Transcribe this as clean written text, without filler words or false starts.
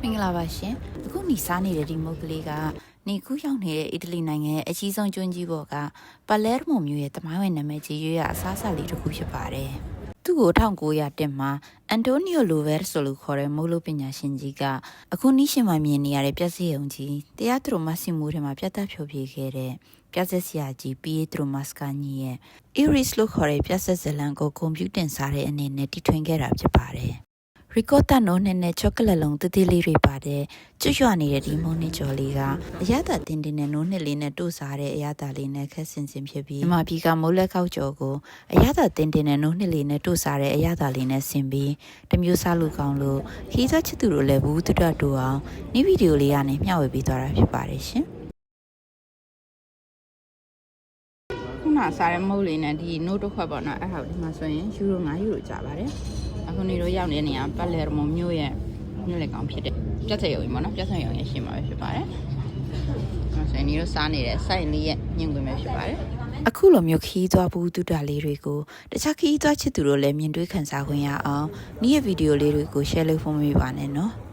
မင်္ဂလာပါရှင်အခုနီစားနေတဲ့ဒီမုတ်ကလေးကနေကူးရောက်နေတဲ့အီတလီနိုင်ငံရဲ့အကြီးဆုံးကျွန်းကြီးပေါ်ကပါလဲရမိုမြို့ရဲ့တမိုင်းဝင်နာမည်ကြီးရွေးရအစားအစာလေးတစ်ခုဖြစ်ပါတယ်သူ့ကို1900မှာအန်တိုနီယိုလိုဗယ်ဆိုလို့ခေါ်တဲ့မိုးလို့ပညာရှင်ကြီးကအခုနီးရှင်မှာမြင်နေရတဲ့ပြက်စီရုံကြီးတရားသူတော်မဆီမိုထဲမှာပြတ်သက်ဖြိုပြခဲ့တဲ့ပြက်ဆက်ဆရာကြီးပီယေထရိုမတ်စကာနီရဲ့ Iris လို့ခေါ်တဲ့ပြက်ဆက်ဇလံကိုကွန်ပျူတာစားတဲ့အနေနဲ့တီထွင်ခဲ့တာဖြစ်ပါတယ်ရီကောတာနိုနဲ့ချောကလက်လုံးတည်လေးတွေပါတယ်ကျွတ်ရွနေတဲ့ဒီမုံနှစ်ကျော်လေးကအရသာတင်းတင်းနဲ့နိုးနှစ်လေးနဲ့တို့စားတဲ့အရသာလေးနဲ့ခက်ဆင်ဆင်ဖြစ်ပြီးမြမပြည်ကမိုးလက်ခောက်ကျော်ကိုအရသာတင်းတင်းနဲ့နိုးနှစ်လေးနဲ့တို့စားတဲ့အရသာလေးနဲ့ဆင်ပြီးတမျိုးစားလို့ကောင်းလို့ခီးစားချစ်သူတို့လည်းဘူးတွတ်တူအောင်ဒီဗီဒီယိုလေးကနေမျှဝေပေးသွားတာဖြစ်ပါတယ်ရှင်ခုနစားတဲ့မုတ်လေးနဲ့ဒီနိုးတစ်ခွက်ပေါ့နော်အဲ့ဒါဒီမှာဆိုရင်ယူရို9ယူရိုကျပါတယ်အခုနေတော့ရောက်နေတဲ့နေရာပါလဲရမိုမြို့ရဲ့မြို့လေကောင်ဖြစ်တဲ့ပြတ်စရုံကြီးပေါ့နော်ပြတ်စရုံရဲ့ရှင်းမှာပဲဖြစ်ပါတယ်။အဲဆိုရင်ဒီလိုစားနေတဲ့စိုက်လေးရဲ့ညင်ခွင်ပဲဖြစ်ပါတယ်။အခုလိုမျိုးခီးသွားဘူးတူတာလေးတွေကိုတခြားခီးသွားချစ်သူတို့လည်းမြင်တွေ့ခံစားခွင့်ရအောင်ဒီရဲ့ဗီဒီယိုလေးတွေကို share လုပ်ဖို့မပြပါနဲ့နော်။